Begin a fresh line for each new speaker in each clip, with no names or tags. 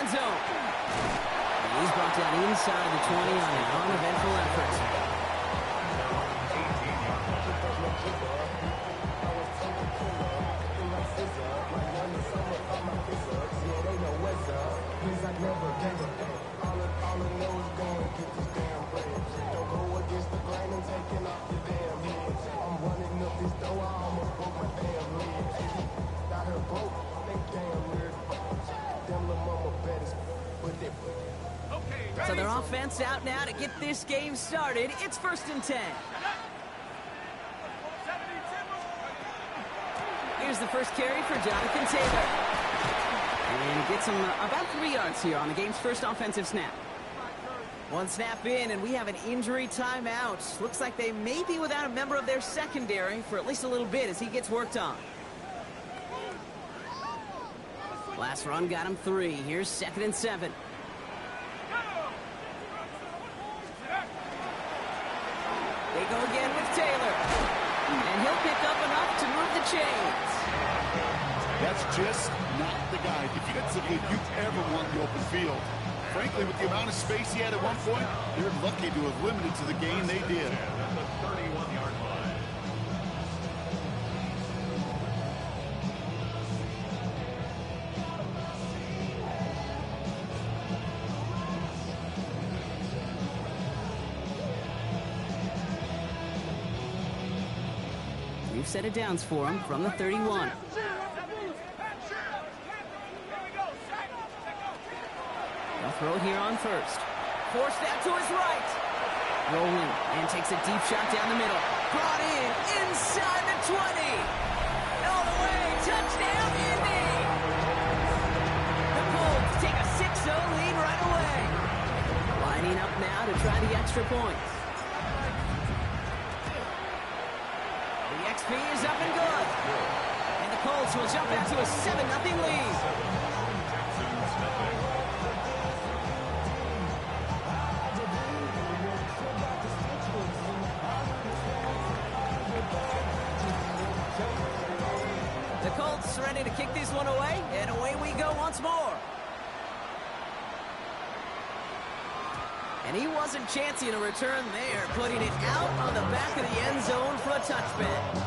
end zone. And he's brought down inside the 20 on an uneventful effort. So their offense out now to get this game started. It's 1st and 10. Here's the first carry for Jonathan Taylor. And he gets him about 3 yards here on the game's first offensive snap. One snap in, and we have an injury timeout. Looks like they may be without a member of their secondary for at least a little bit as he gets worked on. Last run got him 3. Here's 2nd and 7. They go again with Taylor. And he'll pick up enough to move the chains.
That's just not the guy defensively you ever want the open field. Frankly, with the amount of space he had at one point, they're lucky to have limited to the gain they did.
New set of downs for him from the 31. They'll throw it here on first. Force that to his right. Rolling and takes a deep shot down the middle. Brought in inside the 20. All the way. Touchdown, Indy. The Colts take a 6-0 lead right away. Lining up now to try the extra points. The XP is up and good. And the Colts will jump out to a 7-0 lead. The Colts ready to kick this one away, and away we go once more. And he wasn't chancing a return there, putting it out on the back of the end zone for a touchback.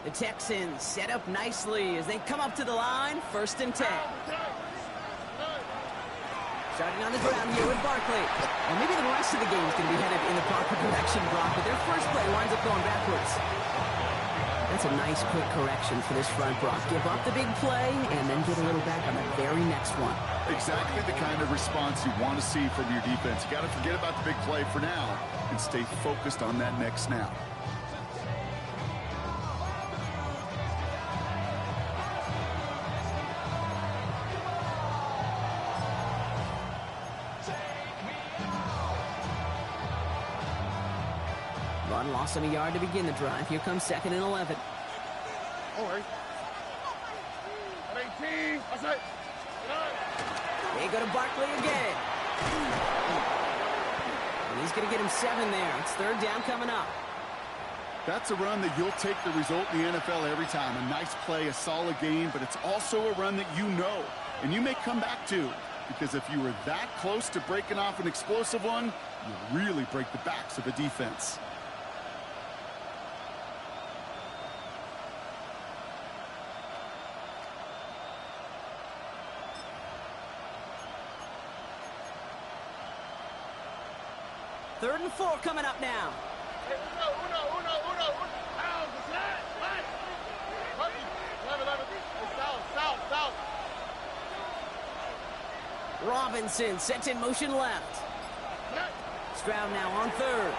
The Texans set up nicely as they come up to the line, 1st and 10. Starting on the ground here with Barkley. And maybe the rest of the game is going to be headed in the proper direction, Brock, but their first play winds up going backwards. That's a nice quick correction for this front, Brock. Give up the big play and then get a little back on the very next one.
Exactly the kind of response you want to see from your defense. You got to forget about the big play for now and stay focused on that next snap.
Run loss of a yard to begin the drive. Here comes 2nd and 11. They go to Barkley again. And he's going to get him 7 there. It's 3rd down coming up.
That's a run that you'll take the result in the NFL every time. A nice play, a solid game, but it's also a run that you know, and you may come back to. Because if you were that close to breaking off an explosive one, you really break the backs of the defense.
Third and 4 coming up now. Robinson sent in motion left. Stroud now on 3rd.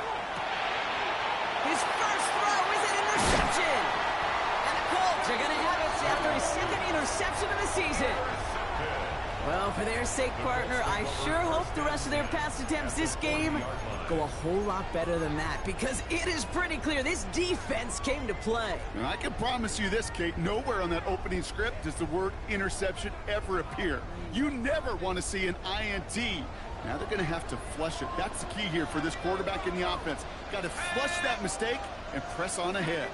His first throw is an reception of the season. Well, for their sake, partner, I sure hope the rest of their pass attempts this game go a whole lot better than that, because it is pretty clear this defense came to play.
And I can promise you this, Kate, nowhere on that opening script does the word interception ever appear. You never want to see an INT. Now they're going to have to flush it. That's the key here for this quarterback in the offense. Got to flush that mistake and press on ahead.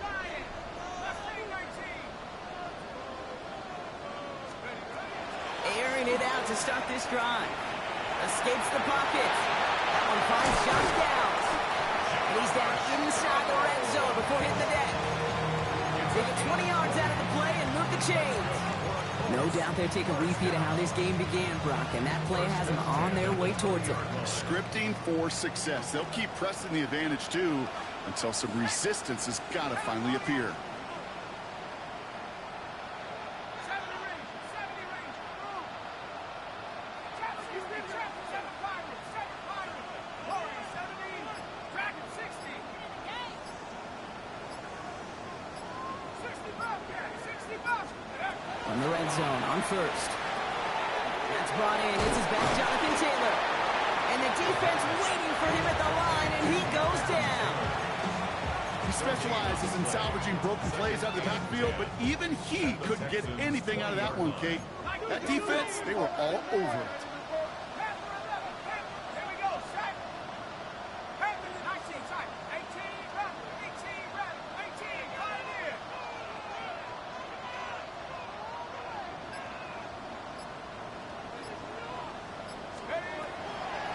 Airing it out to start this drive. Escapes the pocket. That one finds Josh Downs. And he's down inside the red zone before hitting the deck. They get 20 yards out of the play and move the chains. No doubt they'll take a repeat of how this game began, Brock, and that play has them on their way towards it.
Scripting for success. They'll keep pressing the advantage, too, until some resistance has got to finally appear.
From the red zone on first. That's brought in. It's his back, Jonathan Taylor. And the defense waiting for him at the line, and he goes down.
He specializes in salvaging broken plays out of the backfield, but even he couldn't get anything out of that one, Kate. That defense, they were all over it.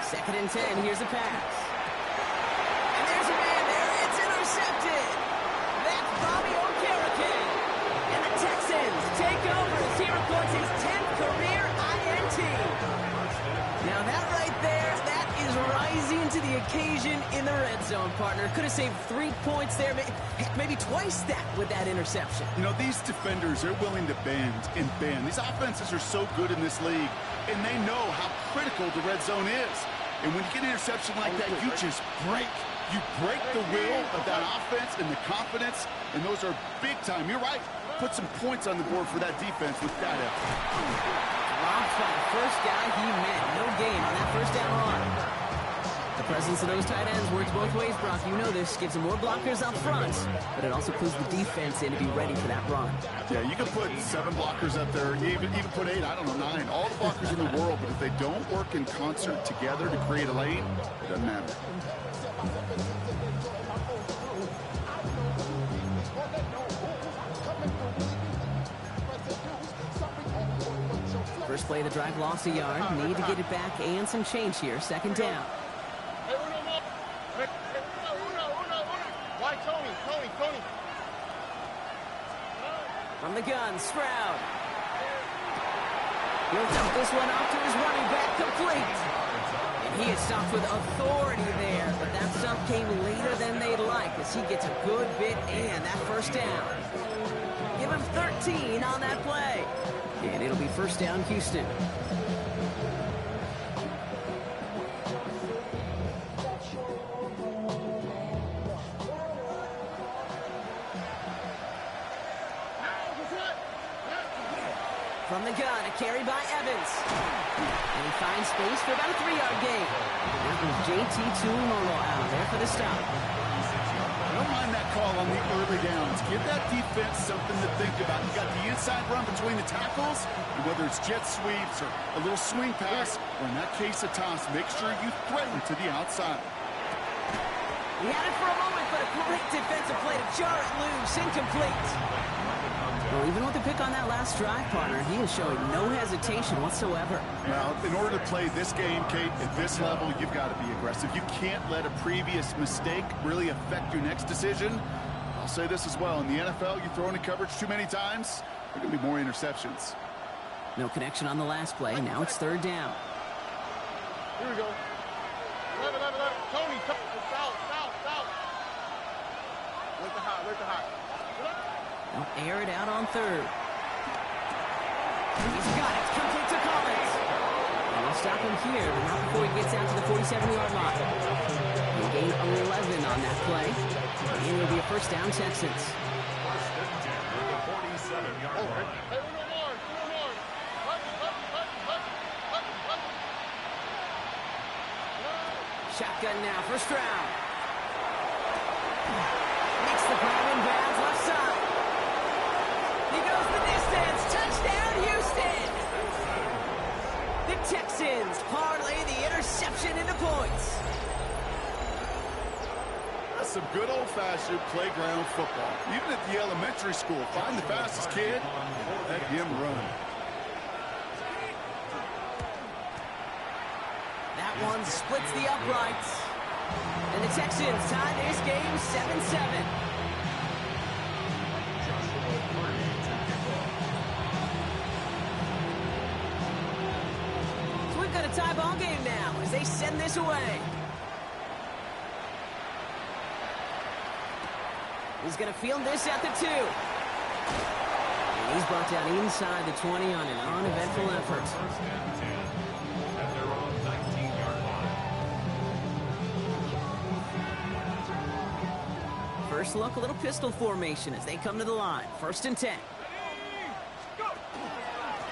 Second and 10, here's a pass. And there's a man there, it's intercepted. That's Bobby Okereke. And the Texans take over as he records his 10th career INT. Now that right there, that is rising to the occasion in the red zone, partner. Could have saved 3 points there, maybe twice that with that interception.
You know, these defenders, they're willing to bend and bend. These offenses are so good in this league, and they know how critical the red zone is. And when you get an interception like that, you just break. You break the will of that offense and the confidence, and those are big time. You're right. Put some points on the board for that defense with that effort.
Robbed by the first guy he met. No gain on that first down run. The presence of those tight ends works both ways, Brock. You know this. Gives them more blockers up front, but it also puts the defense in to be ready for that run.
Yeah, you can put 7 blockers up there, even put 8, I don't know, 9. All the blockers in the world, but if they don't work in concert together to create a lane, it doesn't matter.
First play of the drive, lost a yard. Need to get it back and some change here. Second down. From the gun, Stroud. He'll dump this one off to his running back, complete. And he is stopped with authority there, but that stop came later than they'd like as he gets a good bit and that first down. Give him 13 on that play. And it'll be first down, Houston. From the gun, a carry by Evans. And he finds space for about a 3-yard gain. That was JT Tuimoloau out there for the stop.
I don't mind that call on the early downs. Give that defense something to think about. You got the inside run between the tackles, and whether it's jet sweeps or a little swing pass, or in that case a toss, make sure you threaten to the outside.
He had it for a moment, but a great defensive play to jar it loose. Incomplete. Well, even with the pick on that last drive, partner, he is showing no hesitation whatsoever.
Now, in order to play this game, Kate, at this level, you've got to be aggressive. You can't let a previous mistake really affect your next decision. I'll say this as well. In the NFL, you throw into coverage too many times, there are going to be more interceptions.
No connection on the last play. Now it's third down.
Here we go. 11. Tony, south. Where's the hot?
They'll air it out on third. He's got it. Complete to Collins. And we'll stop him here, but not before he gets out to the 47-yard line. He'll gain 11 on that play. And it'll be a first down, Texans.
Hey,
Shotgun now, first round. Makes the grab in bounds, left side. He goes the distance. Touchdown, Houston. The Texans parlay the interception into points.
That's some good old-fashioned playground football. Even at the elementary school, find the fastest kid, let him run.
That one splits the uprights. And the Texans tie this game 7-7. So we've got a tie ball game now as they send this away. He's going to field this at the 2. And he's brought down inside the 20 on an uneventful effort. First look, a little pistol formation as they come to the line. 1st and 10.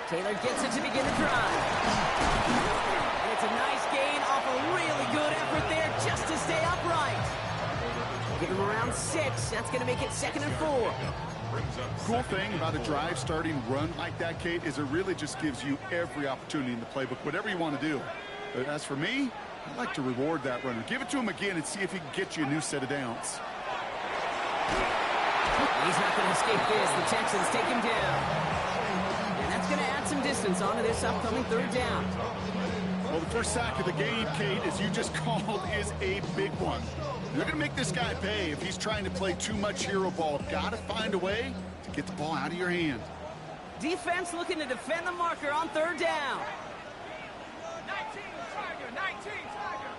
Taylor gets it to begin the drive. And it's a nice gain off a really good effort there just to stay upright. Give him around 6. That's going to make it 2nd and 4.
Cool thing about a drive starting run like that, Kate, is it really just gives you every opportunity in the playbook, whatever you want to do. But as for me, I like to reward that runner. Give it to him again and see if he can get you a new set of downs.
He's not going to escape this. The Texans take him down. And that's going to add some distance onto this upcoming 3rd down.
Well, the first sack of the game, Kate, as you just called, is a big one. They're going to make this guy pay if he's trying to play too much hero ball. Got to find a way to get the ball out of your hand.
Defense looking to defend the marker on 3rd down.
19, Tiger, 19, Tiger.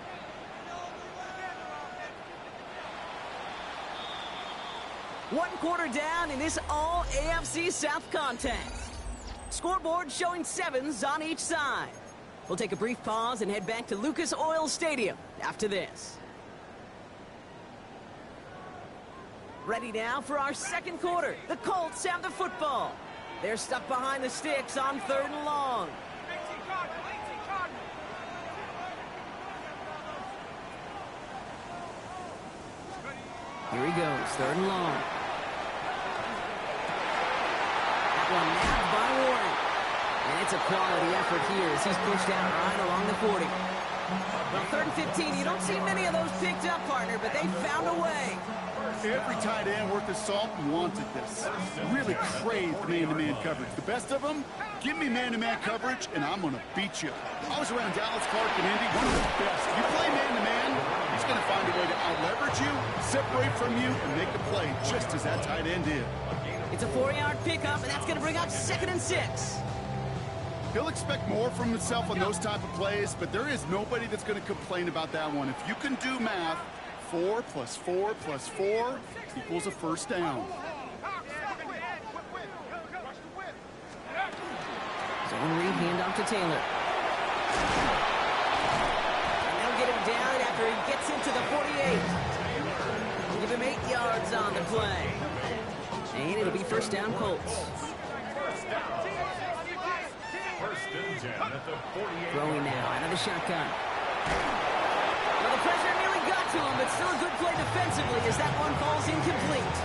One quarter down in this all AFC South contest. Scoreboard showing 7s on each side. We'll take a brief pause and head back to Lucas Oil Stadium after this. Ready now for our 2nd quarter. The Colts have the football. They're stuck behind the sticks on 3rd and long.
18 Cardinal, 18 Cardinal.
Here he goes, 3rd and long. That one nabbed by Warren. And it's a quality effort here as he's pushed out right along the 40. Now 3rd and 15, you don't see many of those picked up, partner, but they found a way.
Every tight end worth his salt wanted this. Really craved man-to-man coverage. The best of them, give me man-to-man coverage, and I'm going to beat you. I was around Dallas, Clark, and Indy, one of the best. You play man-to-man, he's going to find a way to out-leverage you, separate from you, and make a play, just as that tight end did.
It's a 4-yard pickup, and that's going to bring up 2nd and 6.
He'll expect more from himself on those type of plays, but there is nobody that's going to complain about that one. If you can do math, 4 + 4 + 4 equals a 1st down.
Zone read handoff to Taylor. And they'll get him down after he gets into the 48. Give him 8 yards on the play. And it'll be 1st down Colts. Throwing now out of the shotgun. Well, the pressure nearly got to him, but still a good play defensively as that one falls incomplete.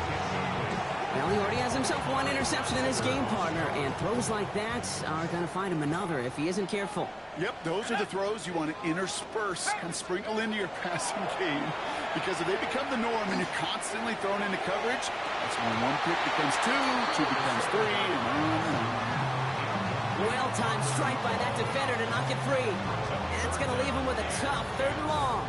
Well, he already has himself 1 interception in his game, partner, and throws like that are going to find him another if he isn't careful.
Yep, those are the throws you want to intersperse and sprinkle into your passing game, because if they become the norm and you're constantly thrown into coverage, that's when 1 pick becomes 2, 2 becomes 3, and on.
Well-timed strike by that defender to knock it free. And that's going to leave him with a tough 3rd and long.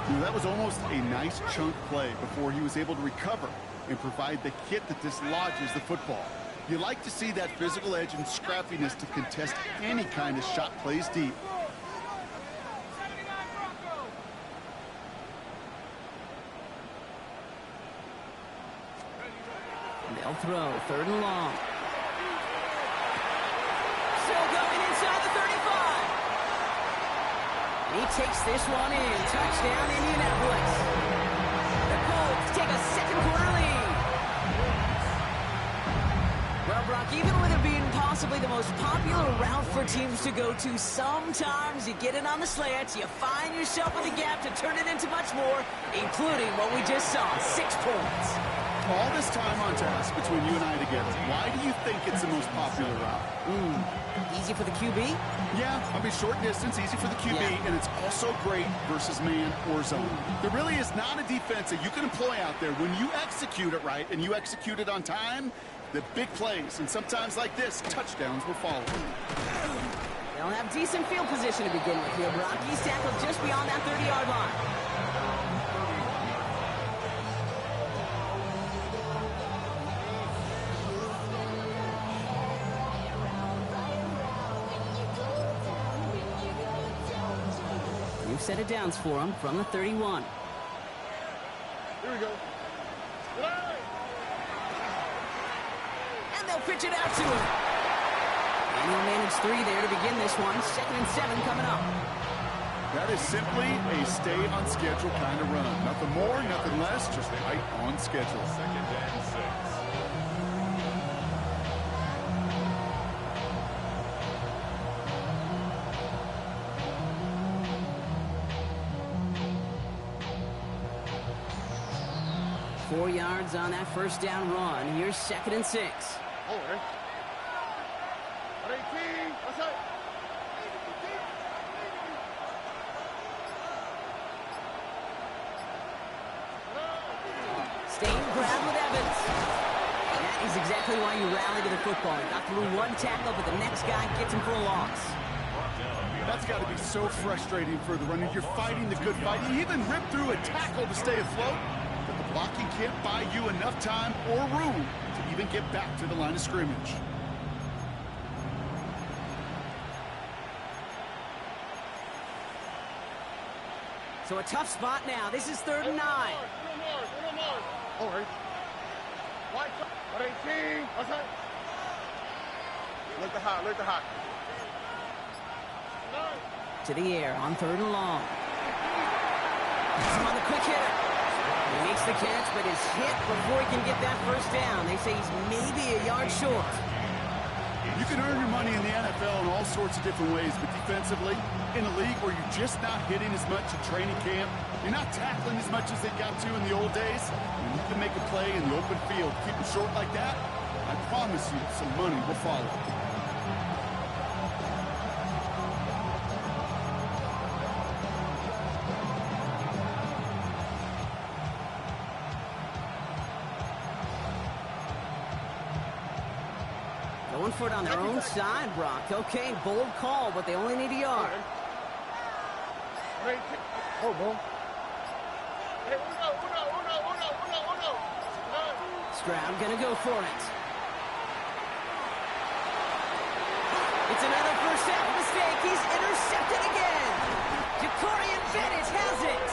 You know, that was almost a nice chunk play before he was able to recover and provide the hit that dislodges the football. You like to see that physical edge and scrappiness to contest any kind of shot plays deep.
They'll throw 3rd and long. Still going inside the 35. He takes this one in. Touchdown, Indianapolis. The Colts take a 2nd quarter lead. Well, Brock, even with it being possible possibly the most popular route for teams to go to. Sometimes you get it on the slants, you find yourself in the gap to turn it into much more, including what we just saw, 6 points.
All this time on task between you and I together, why do you think it's the most popular route?
Easy for the QB?
Yeah, I mean, short distance, easy for the QB, and it's also great versus man or zone. There really is not a defense that you can employ out there. When you execute it right and you execute it on time, the big plays, and sometimes like this, touchdowns will follow.
They'll have decent field position to begin with here, Brock. He's tackled just beyond that 30-yard line. Set of downs for him from the 31.
Here we go.
And they'll pitch it out to him. And he'll manage 3 there to begin this one. 2nd and 7 coming up.
That is simply a stay on schedule kind of run. Nothing more, nothing less, just right on schedule.
2nd and 6.
Four yards on that first down run. Here's 2nd and 6.
All right. 18. What's up?
Staying grab with Evans. That is exactly why you rally to the football. He got through one tackle, but the next guy gets him for a loss.
That's got to be so frustrating for the runner. You're fighting the good fight. You even rip through a tackle to stay afloat. Blocking can't buy you enough time or room to even get back to the line of scrimmage.
So a tough spot now. This is 3rd and 9.
All right. 18. What's that? Look the hot.
To the air on 3rd and long. He's on the quick hitter. He makes the catch, but is hit before he can get that first down. They say he's maybe a yard short.
You can earn your money in the NFL in all sorts of different ways, but defensively, in a league where you're just not hitting as much in training camp, you're not tackling as much as they got to in the old days, and you can make a play in the open field. Keep it short like that, I promise you some money will follow.
Going for it on their own side, Brock. Okay, bold call, but they only need a yard.
Oh, no.
Stroud gonna go for it. It's another first half mistake. He's intercepted again. Ja'Cory Bennett has it.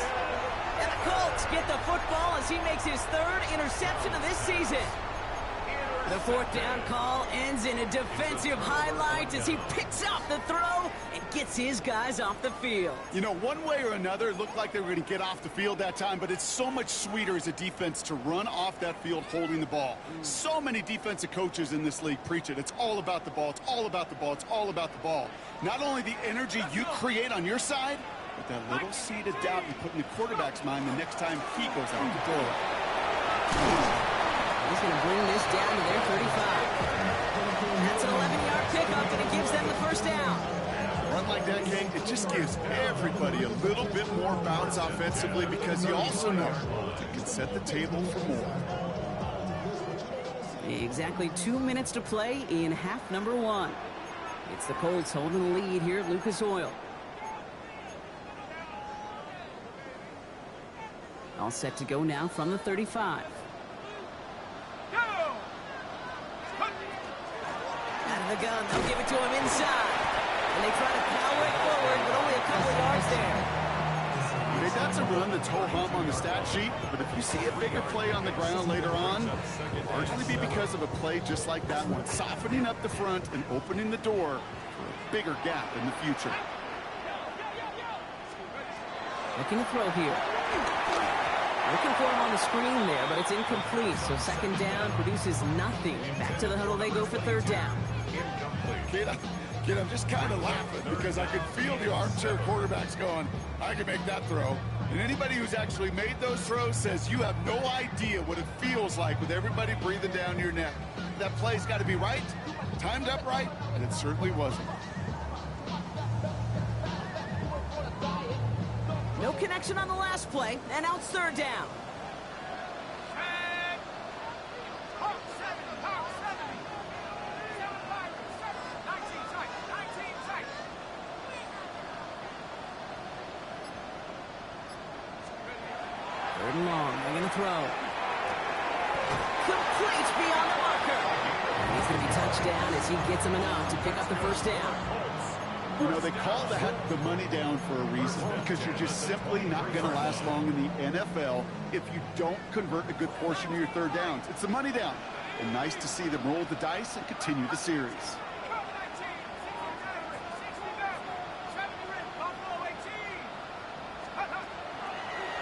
And the Colts get the football as he makes his 3rd interception of this season. The 4th down call ends in a defensive highlight as he picks up the throw and gets his guys off the field.
You know, one way or another, it looked like they were going to get off the field that time, but it's so much sweeter as a defense to run off that field holding the ball. So many defensive coaches in this league preach it. It's all about the ball. It's all about the ball. It's all about the ball. Not only the energy you create on your side, but that little seed of doubt you put in the quarterback's mind the next time he goes out the door.
He's going to bring this down to their 35. That's an 11-yard pickup, and it gives them the first down.
A run like that, King, it just gives everybody a little bit more bounce offensively because you also know you can set the table for more.
Exactly 2 minutes to play in half number 1. It's the Colts holding the lead here at Lucas Oil. All set to go now from the 35. Out of the gun, they'll give it to him inside. And they try to power it forward, but only a couple of yards there.
Okay, that's a run that's ho-hum on the stat sheet, but if you see a bigger play on the ground later on, it'll largely be because of a play just like that one, softening up the front and opening the door for a bigger gap in the future.
Looking to throw here. Looking for him on the screen there, but it's incomplete. So 2nd down produces nothing. Back to the huddle they go for 3rd down.
Kid, I'm just kind of laughing because I could feel the armchair quarterbacks going, I can make that throw. And anybody who's actually made those throws says you have no idea what it feels like with everybody breathing down your neck. That play's got to be right, timed up right, and it certainly wasn't.
No connection on the last play, and now it's third down. Third and long, they're going to throw. Complete beyond the marker. And he's going to be touchdown as he gets him enough to pick up the first down.
You know, they call that the money down for a reason, because you're just simply not going to last long in the NFL if you don't convert a good portion of your third downs. It's the money down. And nice to see them roll the dice and continue the series.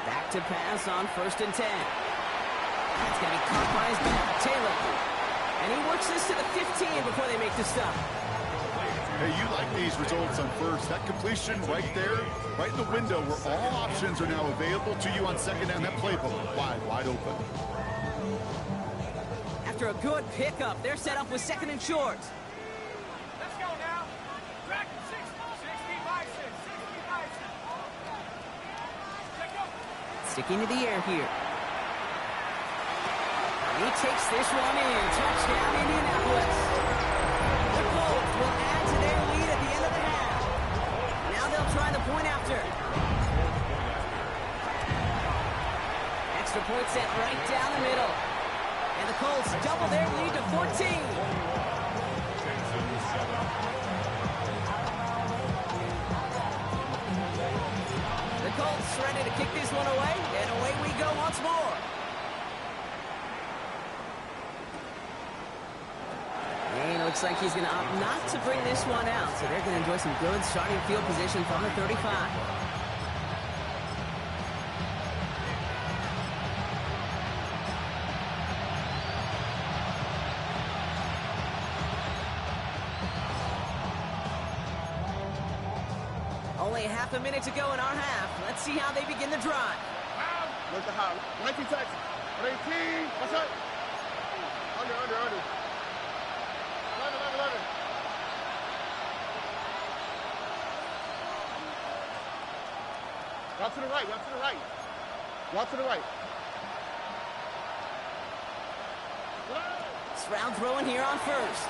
Back to pass on 1st and 10. That's going to be caught by his back, Taylor. And he works this to the 15 before they make the stop.
Hey, you like these results on first. That completion right there, right in the window where all options are now available to you on second down. That playbook wide open.
After a good pickup, they're set up with 2nd and short.
Let's go now. Track 60 by 6. 60 by 6. Take up.
Sticking to the air here. And he takes this one in. Touchdown, Indianapolis. The Colts will add to their lead at the end of the half. Now they'll try the point after. Extra point set right down the middle. And the Colts double their lead to 14. The Colts ready to kick this one away, and away we go once more. And it looks like he's going to opt not to bring this one out, so they're going to enjoy some good starting field position from the 35. Only half a minute to go in our half. Let's see how they begin the drive.
Look the high. 19 seconds. 18. What's up? Under. 11. Route to the right.
Stroud throwing here on 1st.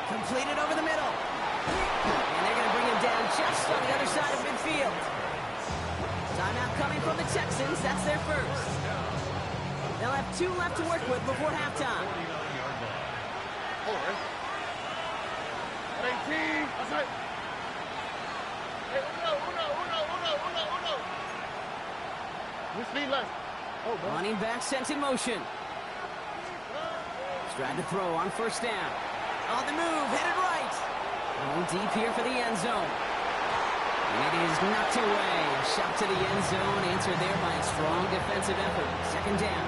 Completed over the middle. And they're going to bring him down just on the other side of midfield. Timeout coming from the Texans. That's their first. They'll have 2 left to work with before halftime.
18. That's right. Hey, uno. With speed left.
Running back sent in motion. Stroud to throw on 1st down. On the move, headed right. Going deep here for the end zone. And it is knocked away. A shot to the end zone, answered there by a strong defensive effort. 2nd down.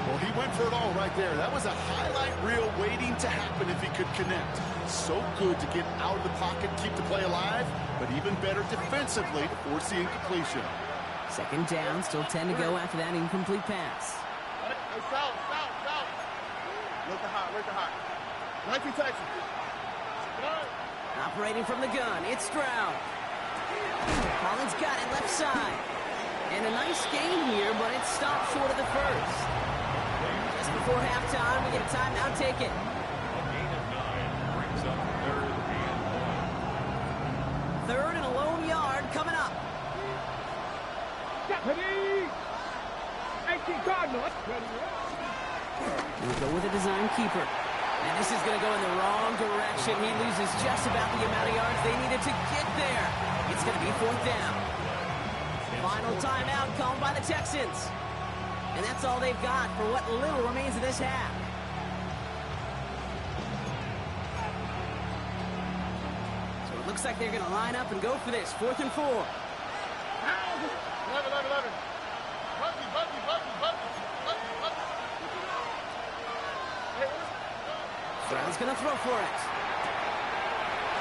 Well, he went for it all right there. That was a highlight reel waiting to happen if he could connect. So good to get out of the pocket, keep the play alive, but even better defensively to force the incompletion.
2nd down, still 10 to go after that incomplete pass.
Hey, south. Look the high. 19 Texans.
Operating from the gun, it's Stroud. Collins got it left side. And a nice gain here, but it stopped short of the first. Just before halftime, we get a timeout taken. Third and a lone yard coming up.
Ready. 18 Cardinals.
We'll go with a design keeper. And this is going to go in the wrong direction. He loses just about the amount of yards they needed to get there. It's going to be 4th down. Final timeout called by the Texans. And that's all they've got for what little remains of this half. So it looks like they're going to line up and go for this. 4th and 4.
11. Buggy.
Stroud's going to throw for it.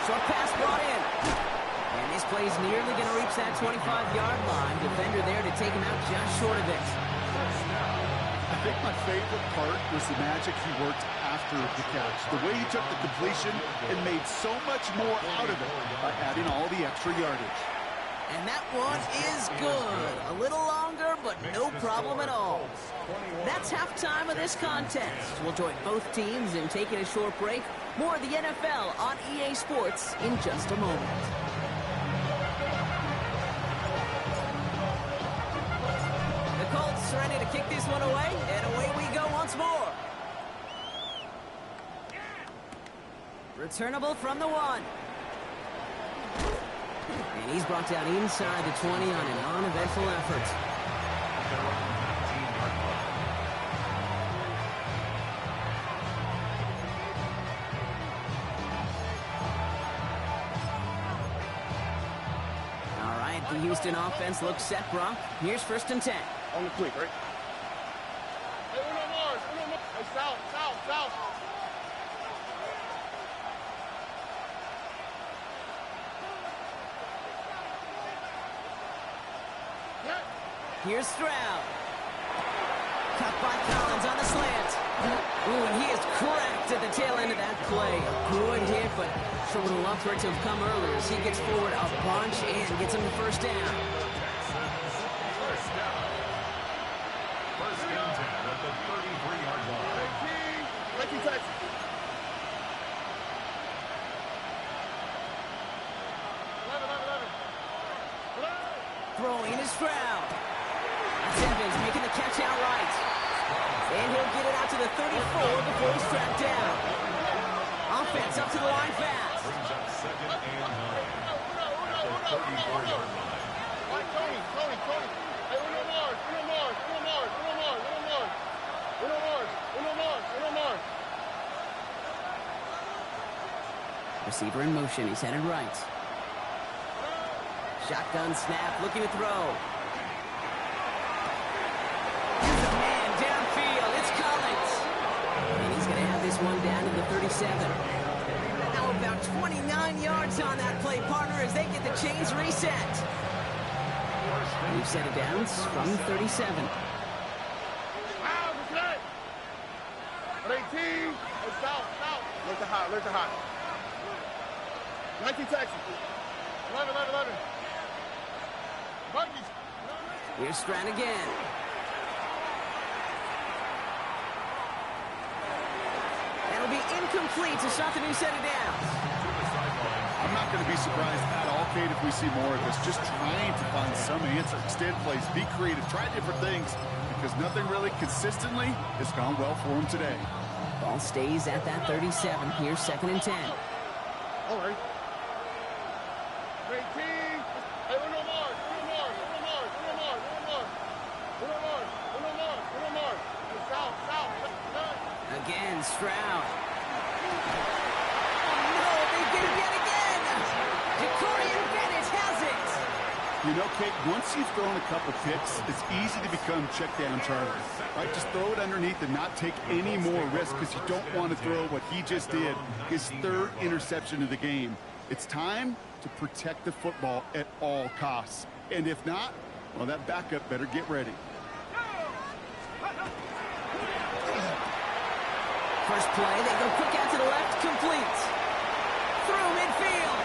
Short pass brought in. And this play's nearly going to reach that 25-yard line. Defender there to take him out just short of it.
I think my favorite part was the magic he worked after the catch. The way he took the completion and made so much more out of it by adding all the extra yardage.
And that one is good. A little longer, but no problem at all. That's halftime of this contest. We'll join both teams in taking a short break. More of the NFL on EA Sports in just a moment. The Colts are ready to kick this one away, and away we go once more. Returnable from the 1. And he's brought down inside the 20 on an uneventful effort. All right, the Houston offense looks set, Brock. Here's 1st and 10.
On the quick, right? Hey, Uno Mars. Hey, south.
Here's Stroud. Cut by Collins on the slant. Ooh, and he is cracked at the tail end of that play. A good hit, but sure would have loved for it to have come earlier as he gets forward a bunch and gets him the 1st down.
First down at the 33-yard line.
19 Texas.
Throwing is Stroud. Evans making the catch outright. And he'll get it out to the 34 before he's trapped down. Offense up to the line fast.
Brings up 2nd and 9 at the 34-yard line.
Tony. Hey, Uno Mars.
Receiver in motion. He's headed right. Shotgun snap. Looking to throw. This one down to the 37. Now about 29 yards on that play, partner, as they get the chains reset. We've set it down from 37.
Wow, good. 18. South. Where's the hot? 19 Texas. 11. Monkeys.
Here's Stroud again. That'll be incomplete to start the new set of downs.
I'm not going to be surprised at all, Kate, if we see more of this. Just trying to find some answer. Extend plays, be creative, try different things, because nothing really consistently has gone well for him today.
Ball stays at that 37. Here's 2nd and 10.
All right. 18. Hey, Uno Mars. Hey, south.
Again, Stroud. No, they get it yet again. Jacorian Bennett has it.
You know, Kate, once you've thrown a couple picks, it's easy to become check down Charlie. Right? Just throw it underneath and not take any more risk because you don't want to throw what he just did, his 3rd interception of the game. It's time to protect the football at all costs. And if not, well, that backup better get ready.
First play, they go quick out to the left, complete. Through midfield.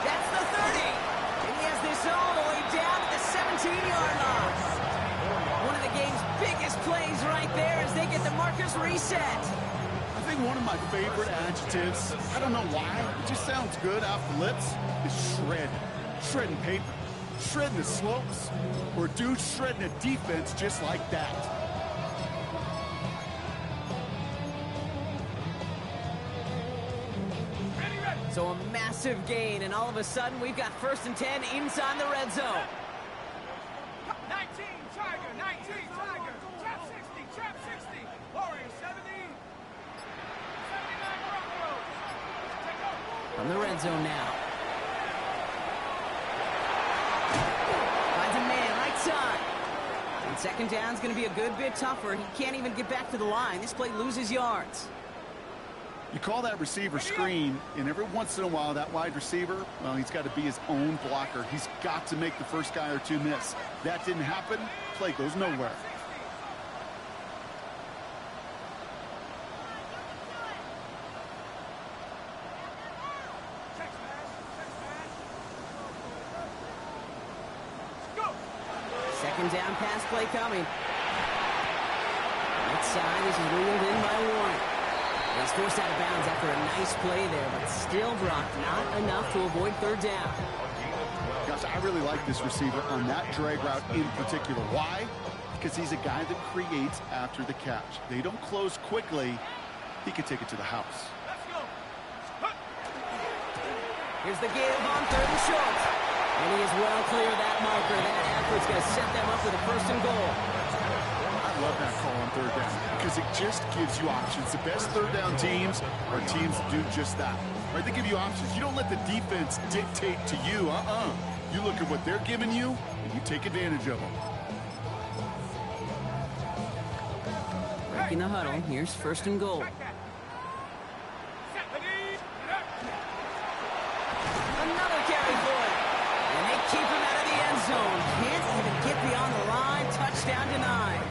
That's the 30. And he has this all the way down to the 17-yard line. One of the game's biggest plays right there as they get the markers reset.
I think one of my favorite adjectives, I don't know why, it just sounds good off the lips, is shred. Shredding paper, shredding the slopes, or dude shredding a defense just like that.
So a massive gain, and all of a sudden we've got 1st and 10 inside the red zone.
19 Tiger. Trap 60. Warriors 70. 79 Broncos. Take over.
From the red zone now. Finds a man right side. And 2nd down's going to be a good bit tougher. He can't even get back to the line. This play loses yards.
You call that receiver screen, and every once in a while, that wide receiver, well, he's got to be his own blocker. He's got to make the first guy or two miss. That didn't happen. Play goes nowhere.
Second down pass play coming. Right side is ruled in by Warren. He's forced out of bounds after a nice play there, but still, Brock, not enough to avoid third down.
Gosh, I really like this receiver on that drag route in particular. Why? Because he's a guy that creates after the catch. They don't close quickly. He could take it to the house.
Here's the give on third and short. And he is well clear of that marker. That effort's going to set them up with a first and goal.
I love that call on third down because it just gives you options. The best third down teams are teams that do just that. Right? They give you options. You don't let the defense dictate to you. You look at what they're giving you, and you take advantage of them.
Breaking the huddle. Here's first and goal. Another carry for it. And they keep him out of the end zone. Can't even get beyond the line. Touchdown denied.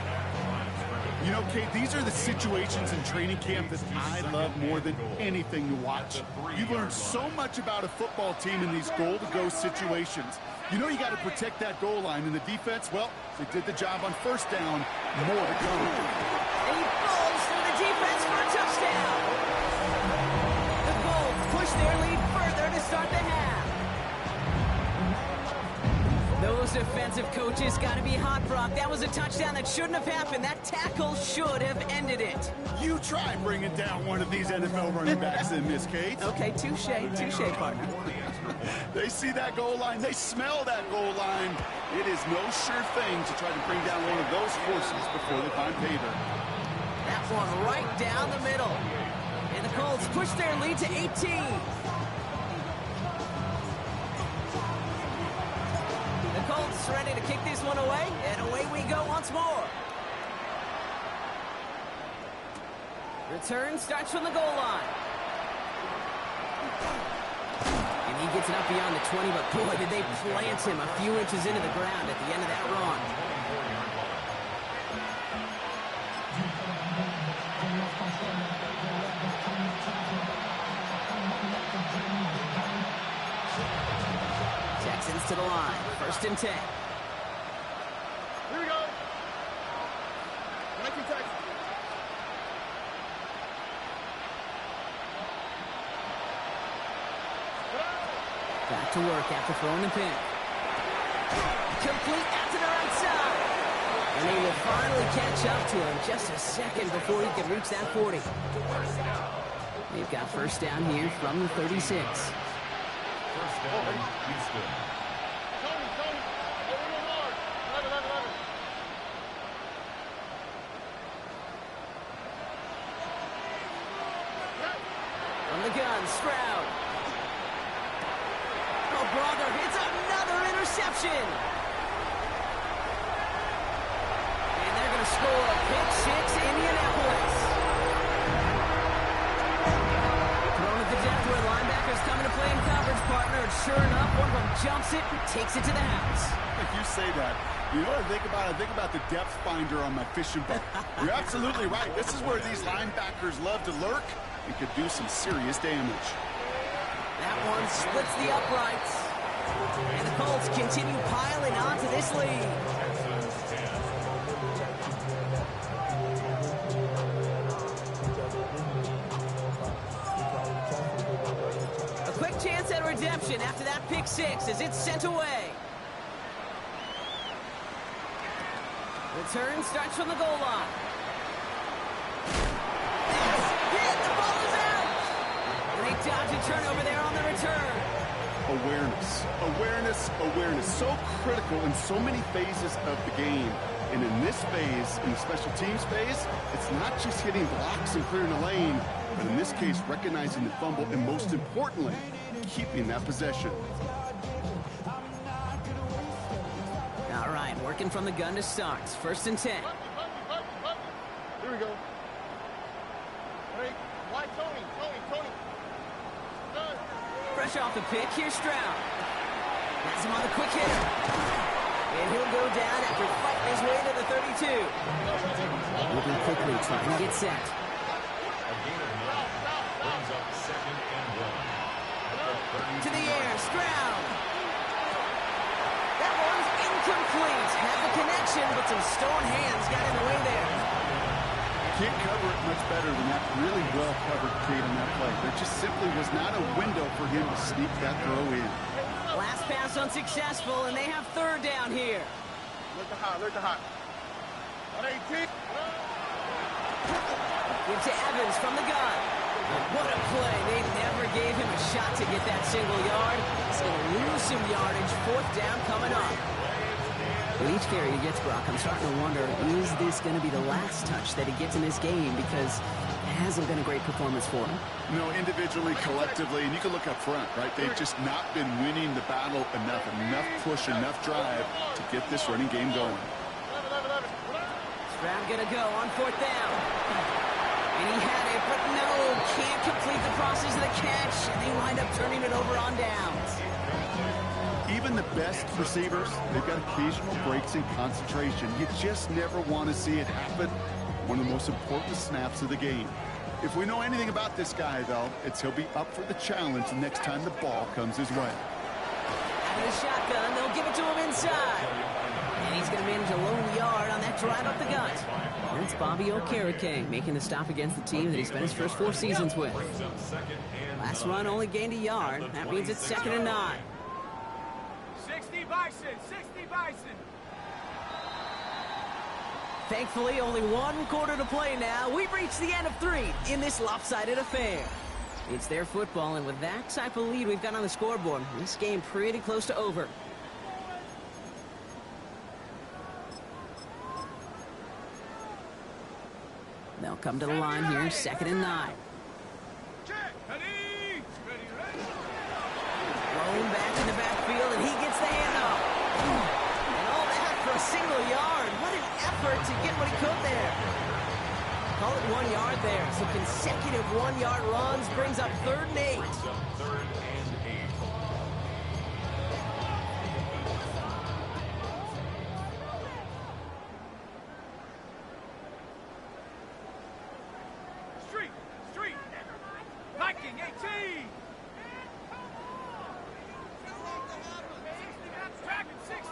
You know, Kate, these are the situations in training camp that I love more than anything to watch. You learn so much about a football team in these goal-to-go situations. You know you got to protect that goal line, and the defense, well, they did the job on first down. More to come.
And he falls through the defense for a touchdown. The Colts push their lead further to start the half. Those defensive coaches got to be hot, Brock. That was a touchdown that shouldn't have happened. That tackle should have ended it.
You try bringing down one of these NFL running backs in, Miss Kate.
Okay, touche, partner.
They see that goal line. They smell that goal line. It is no sure thing to try to bring down one of those horses before they find pay dirt.
That one right down the middle. And the Colts push their lead to 18. The Colts ready to kick this one away, and away we go once more. Return starts from the goal line. And he gets it up beyond the 20, but boy, did they plant him a few inches into the ground at the end of that run. Texans to the line, 1st and 10.
Here we go. 19 Texans.
Back to work after throwing the pin. Complete out to the right side. And they will finally catch up to him just a second before he can reach that 40. They've got first down here from the 36.
First down, Houston.
Tony, over the mark. 11.
From the gun, Stroud. Oh, brother, it's another interception. And they're going to score a pick six, Indianapolis. Thrown at the depth where linebackers coming to play in coverage, partner. And sure enough, one of them jumps it and takes it to the house.
Like you say that. You know what I think about? I think about the depth finder on my fishing boat. You're absolutely right. This is where these linebackers love to lurk and could do some serious damage.
That one splits the uprights. And the Colts continue piling on to this lead. A quick chance at redemption after that pick six as it's sent away. Return starts from the goal line. Hit! The ball is out! And they dodge a turnover there on the return.
Awareness. So critical in so many phases of the game. And in this phase, in the special teams phase, it's not just hitting blocks and clearing a lane, but in this case, recognizing the fumble and most importantly, keeping that possession.
All right, working from the gun to start. 1st and 10.
Here we go. Ready? White Tony.
Fresh off the pick, here's Stroud. Has him on the quick hitter. And he'll go down after fighting his way to the 32. Moving quickly, trying to get set.
A gain of 9 brings up 2nd and 1.
To the air, Stroud. That one's incomplete. Had the connection, but some stone hands got in the way there.
Can't cover it much better than that. Really well covered, Kate, on that play. There just simply was not a window for him to sneak that throw in.
Last pass unsuccessful, and they have 3rd down here.
Look the hot. 18.
Give to Evans from the gun. What a play. They never gave him a shot to get that single yard. He's going to lose some yardage. 4th down coming up. With each carry he gets, Brock, I'm starting to wonder, is this going to be the last touch that he gets in this game? Because it hasn't been a great performance for him.
No, individually, collectively, and you can look up front, right? They've just not been winning the battle enough push, enough drive to get this running game going.
Stroud going to go on 4th down. And he had it, but no, can't complete the process of the catch, and they wind up turning it over on downs.
Even the best receivers, they've got occasional breaks in concentration. You just never want to see it happen. One of the most important snaps of the game. If we know anything about this guy, though, it's he'll be up for the challenge the next time the ball comes his way.
Having a shotgun, they'll give it to him inside. And he's going to manage a lone yard on that drive up the gut. And it's Bobby Okereke making the stop against the team that he spent his first 4 seasons with. Last run only gained a yard. That means it's 2nd and 9.
60 Bison.
Thankfully, only 1 quarter to play now. We've reached the end of 3 in this lopsided affair. It's their football, and with that type of lead we've got on the scoreboard, this game pretty close to over. They'll come to the line here, 2nd and 9. Rolling back in the backfield, and he gets the handoff. And all that for a single yard. What an effort to get what he could there. Call it 1 yard there. So consecutive 1-yard runs brings up 3rd and 8.
Street. Viking 18. Dragon 60.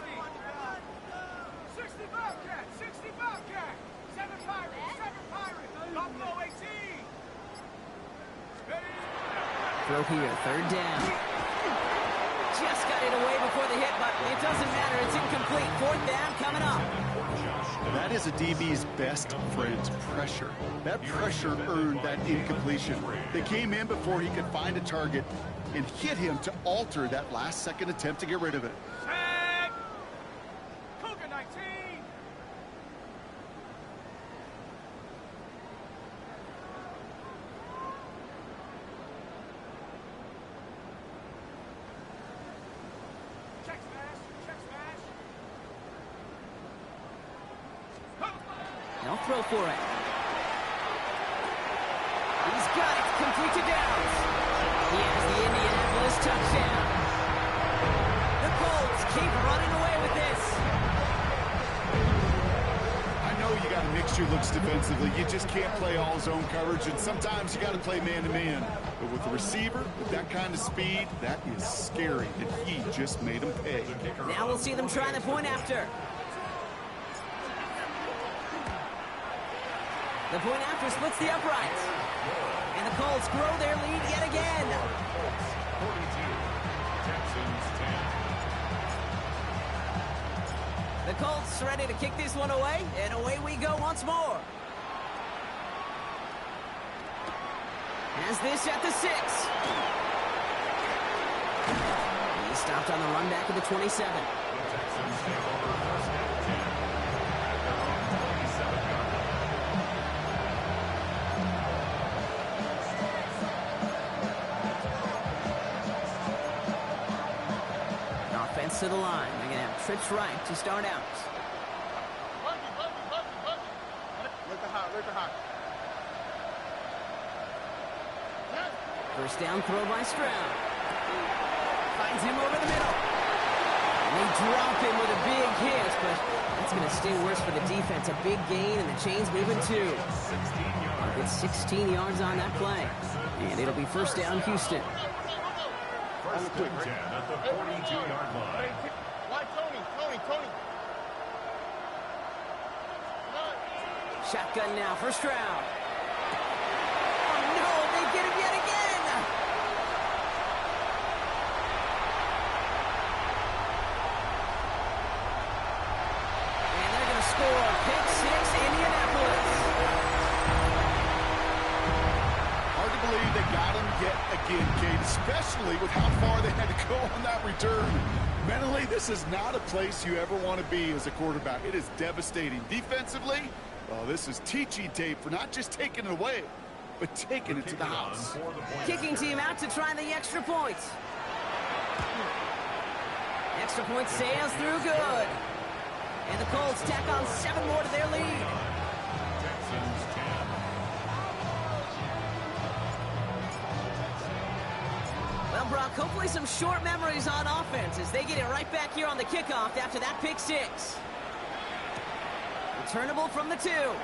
60 Bobcat. 7 Pirates. Buffalo 18.
Throw here, 3rd down. Just got it away before the hit, but it doesn't matter. It's incomplete. 4th down coming up.
That is a DB's best friend, pressure. That pressure earned that incompletion. They came in before he could find a target and hit him to alter that last-second attempt to get rid of it.
Tag. Cougar 19. Check smash.
They'll throw for it. He's got it. Complete to Downs. He has the Indianapolis touchdown. The Colts keep running away with this.
I know you got to mix your looks defensively. You just can't play all zone coverage, and sometimes you got to play man-to-man. But with the receiver, with that kind of speed, that is scary, and he just made him pay.
Now we'll see them try the point after. The point after splits the uprights. And the Colts grow their lead yet again.
Colts 42, Texans 10.
The Colts ready to kick this one away, and away we go once more. Has this at the 6. He stopped on the run back of the 27.
The Texans take over 1st and 10. Their own 27-yard line.
Offense to the line. They're going to have trips right to start out.
Look the hot.
First down throw by Stroud. Finds him over the middle. And they drop him with a big hit, but that's going to stay worse for the defense. A big gain, and the chain's moving too. It's 16 yards on that play. And it'll be first down, Houston.
First and 10 at the 42-yard line.
Why, Tony?
Shotgun now for Stroud. Oh, no, they get him yet again. And they're going to score. Pick six, Indianapolis.
Hard to believe they got him yet again, Kate, especially with how far they had to go on that return. Mentally, this is not a place you ever want to be as a quarterback. It is devastating. Defensively, well, this is teaching tape for not just taking it away, but taking it to the house.
Kicking team out to try the extra point. Extra point sails through good. And the Colts tack on 7 more to their lead.
Texans 10.
Well, Brock, hopefully some short memories on offense as they get it right back here on the kickoff after that pick six. Returnable from the 2. And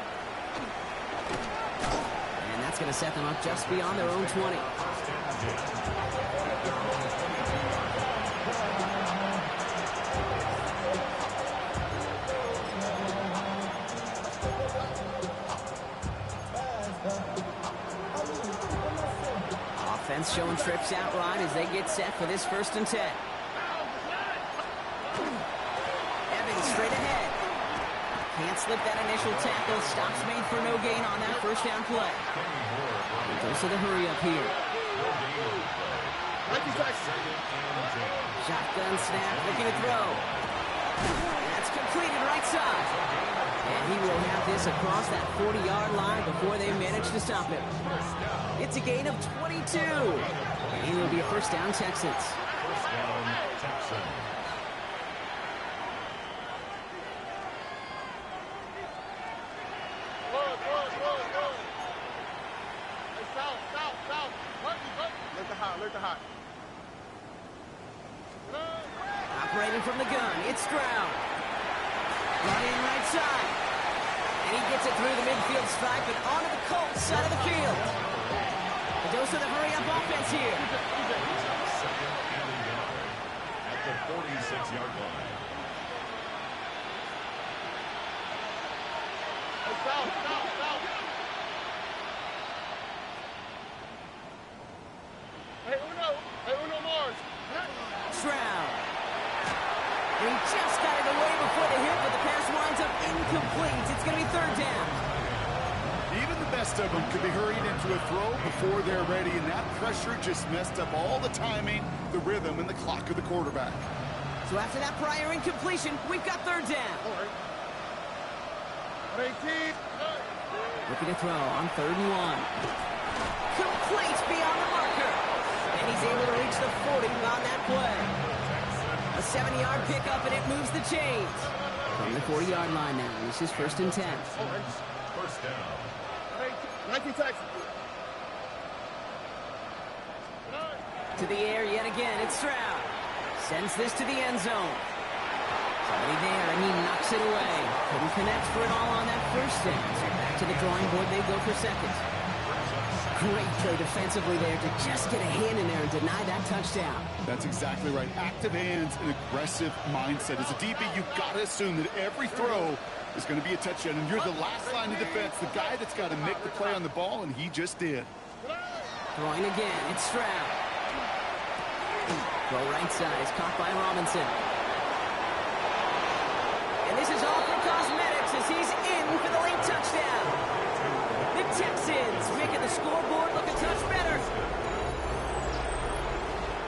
that's going to set them up just beyond their own 20. Offense showing trips outright as they get set for this first and 10. Evans straight ahead. Can't slip that initial tackle. Stops made for no gain on that first down play. And goes to the hurry up here. Shotgun snap, looking to throw. That's completed right side. And he will have this across that 40-yard line before they manage to stop him. It's a gain of 22. And it will be a first down, Texans.
First down, Texans.
Alert the hot.
Operating from the gun, it's Stroud. Right in right side. And he gets it through the midfield strike, but onto the Colts side of the field. A dose of the hurry-up offense here.
Second and 11 at the 46-yard line.
Stop. Hey, Uno Mars.
Stroud. And he just got it away before the hit, but the pass winds up incomplete. It's going to be third down.
Even the best of them could be hurried into a throw before they're ready, and that pressure just messed up all the timing, the rhythm, and the clock of the quarterback.
So after that prior incompletion, we've got third down.
18.
Looking to throw on 3rd and 1. Complete beyond the marker. And he's able to reach the 40 on that play. A 70-yard pickup, and it moves the chains. From the 40-yard line now, this is 1st and 10.
First down.
19 Texans.
To the air yet again, it's Stroud. Sends this to the end zone. Somebody there, and he knocks it away. Couldn't connect for it all on that first down. So back to the drawing board, they go for second. Great play defensively there to just get a hand in there and deny that touchdown.
That's exactly right. Active hands and aggressive mindset. As a DB, you've got to assume that every throw is going to be a touchdown, and you're the last line of defense, the guy that's got to make the play on the ball, and he just did.
Throwing again, it's Stroud. Throw right side is caught by Robinson. And this is all for cosmetics as he's in for the late touchdown. The Texans making the scoreboard look a touch better.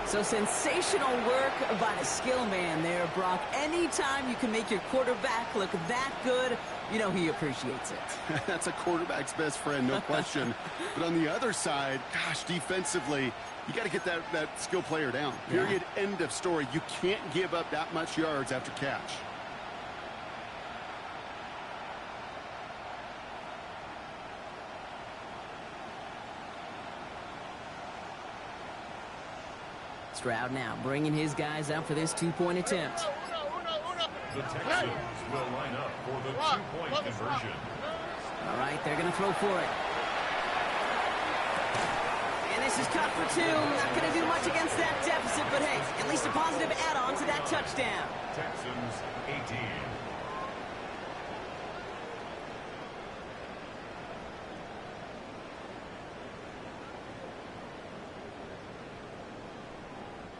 So sensational work by the skill man there, Brock. Anytime you can make your quarterback look that good, you know he appreciates it.
That's a quarterback's best friend, no question. But on the other side, gosh, defensively, you got to get that skill player down. Period, end of story. You can't give up that much yards after catch.
Stroud now bringing his guys up for this two-point attempt.
The Texans will line up for the two-point conversion.
All right, they're going to throw for it. And this is cut for two. Not going to do much against that deficit, but hey, at least a positive add-on to that touchdown.
Texans 18.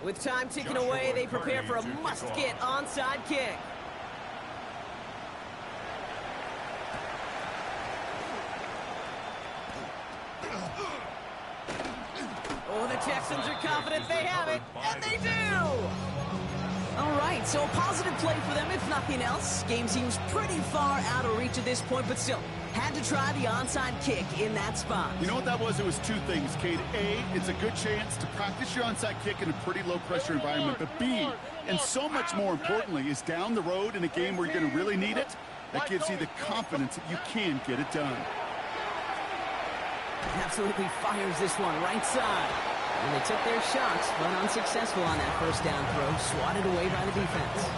With time ticking away, they prepare for a must-get onside kick. Oh, the Texans are confident they have it, and they do! All right, so a positive play for them, if nothing else. Game seems pretty far out of reach at this point, but still, had to try the onside kick in that spot.
You know what that was? It was two things, Cade. A, it's a good chance to practice your onside kick in a pretty low-pressure environment. But B, and so much more importantly, is down the road in a game where you're going to really need it. That gives you the confidence that you can get it done.
Absolutely fires this one right side. And they took their shots, but unsuccessful on that first down throw, swatted away by the defense.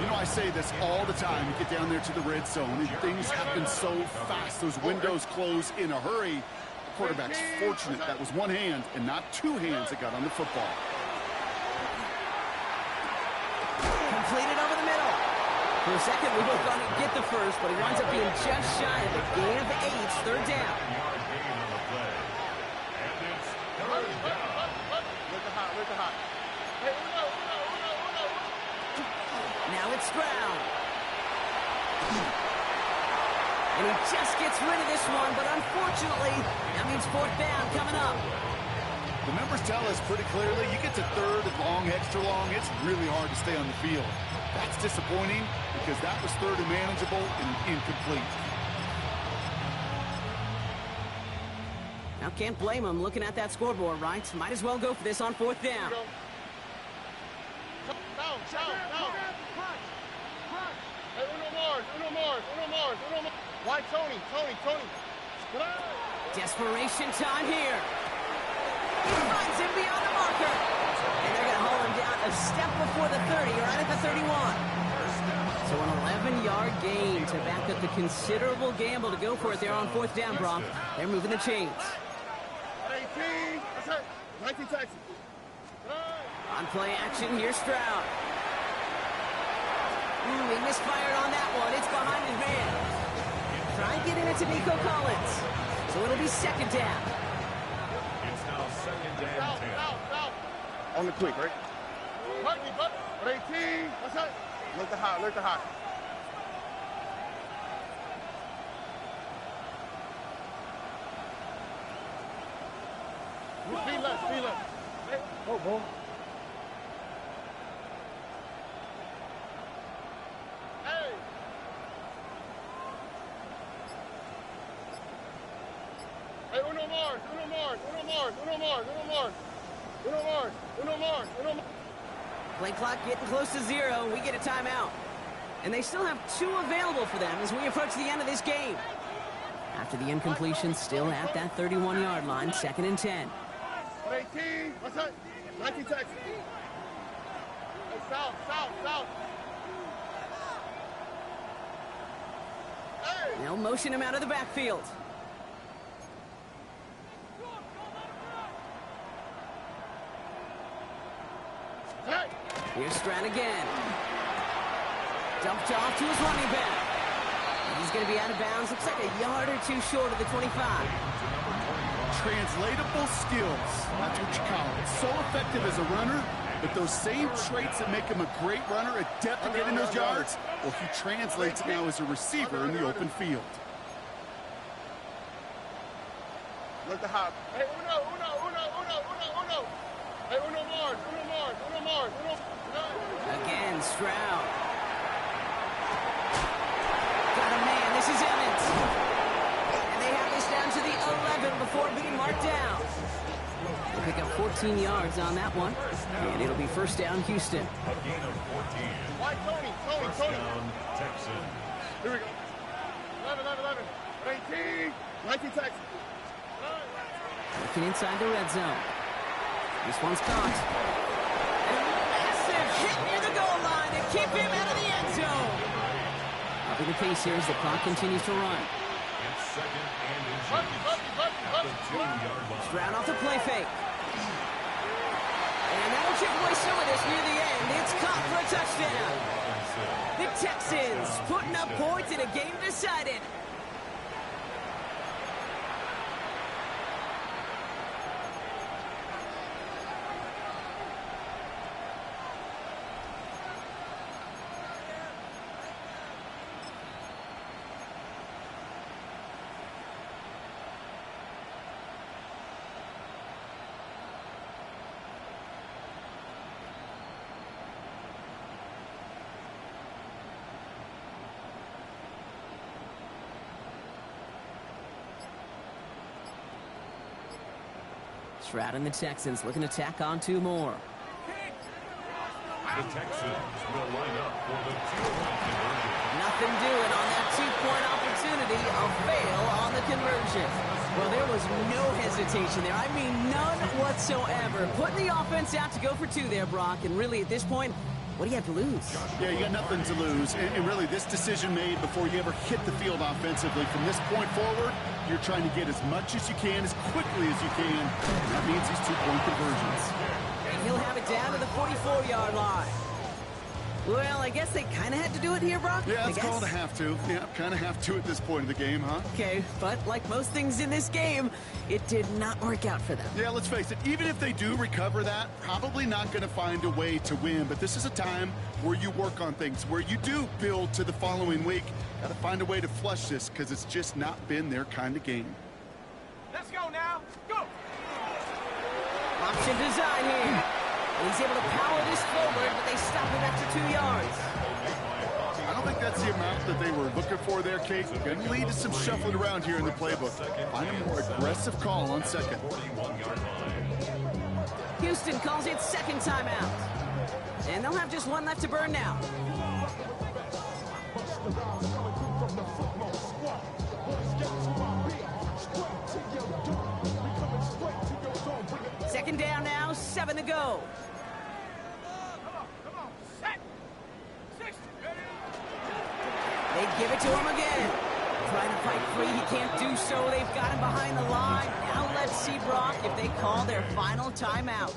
You know, I say this all the time. You get down there to the red zone, and things happen so fast. Those windows close in a hurry. The quarterback's fortunate that was one hand and not two hands that got on the football.
Completed over the middle. For a second, we both thought he'd get the first, but he winds up being just shy of a gain of 8, third down. Now it's Stroud. And he just gets rid of this one, but unfortunately, that means fourth down coming up.
The numbers tell us pretty clearly, you get to third and long, extra long, it's really hard to stay on the field. That's disappointing because that was third and manageable and incomplete.
Now, can't blame him looking at that scoreboard, right? Might as well go for this on fourth down.
Why Tony?
Desperation time here. He finds him beyond the marker. And they're going to haul him down a step before the 30, right at the 31. So an 11-yard gain to back up the considerable gamble to go for it there on fourth down, Brock. They're moving the chains.
18, that's it. 19 Texans.
On play action, here's Stroud. Ooh, he misfired on that one. It's behind his man. Try and get it to Nico Collins. So it'll be second down.
It's now second and 10.
Out. On the quick, right? 18, that's it. Look the high. Speed left. Oh, boy. Hey. Hey, uno more.
Play clock getting close to 0. We get a timeout. And they still have 2 available for them as we approach the end of this game. After the incompletion, still at that 31-yard line, second and 10.
18, what's that? 19 Texans. Hey, south. Hey!
They'll motion him out of the backfield.
Hey!
Here's Stroud again. Dumped off to his running back. He's going to be out of bounds. Looks like a yard or 2 short of the 25.
Translatable skills. That's what you call it. So effective as a runner, but those same traits that make him a great runner, adept at getting those yards, well, he translates now as a receiver in the open field.
Look the hop. Hey, uno. Hey, uno more.
Again, Stroud. Got a man. This is Evans. And they have this down to the 11 before being marked down. They'll pick up 14 yards on that one. And it'll be first down, Houston.
A gain of 14.
Why Tony?
First down, Texans.
Here we go. 11. 19 Texans.
Looking inside the red zone. This one's caught. And a massive hit near the goal line to keep him out of the end zone. Up in the pace here as the clock continues to run.
It's second and inches at the 2-yard line.
Stroud off the play fake. And that'll chip away some of this near the end. It's caught for a touchdown. The Texans putting up points in a game decided. Stroud and the Texans looking to tack on 2 more.
The Texans will line up for the 2-point conversion.
Nothing doing on that 2-point opportunity. A fail on the conversion. Well, there was no hesitation there. I mean, none whatsoever. Putting the offense out to go for 2 there, Brock. And really, at this point, what do you have to lose?
Yeah, you got nothing to lose. And really, this decision made before you ever hit the field offensively. From this point forward, you're trying to get as much as you can, as quickly as you can. That means these 2-point conversions.
And he'll have it down to the 44-yard line. Well, I guess they kind of had to do it here, Brock?
Yeah, it's called a have to. Yeah, kind of have to at this point of the game, huh?
Okay, but like most things in this game, it did not work out for them.
Yeah, let's face it, even if they do recover that, probably not going to find a way to win. But this is a time where you work on things, where you do build to the following week. Got to find a way to flush this because it's just not been their kind of game.
Let's go now. Go.
Option design here. He's able to power this forward, but they stop him after 2 yards.
I don't think that's the amount that they were looking for there, Kate. Going to lead to some shuffling around here in the playbook. Find a more aggressive call on second.
Houston calls it second timeout. And they'll have just 1 left to burn now. Second down now, 7 to go.
Come on. Set. 60.
They give it to him again. Trying to fight free, he can't do so. They've got him behind the line. Now let's see, Brock, if they call their final timeout.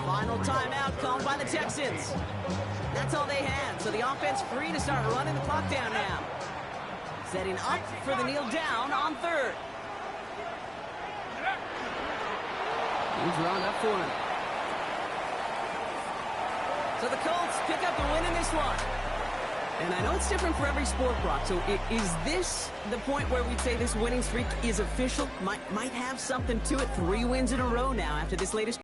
Final timeout called by the Texans. That's all they had, so the offense free to start running the clock down now. Setting up for the kneel down on 3rd. He's drawn up for him. So the Colts pick up the win in this one. And I know it's different for every sport, Brock. So is this the point where we'd say this winning streak is official? Might have something to it. 3 wins in a row now after this latest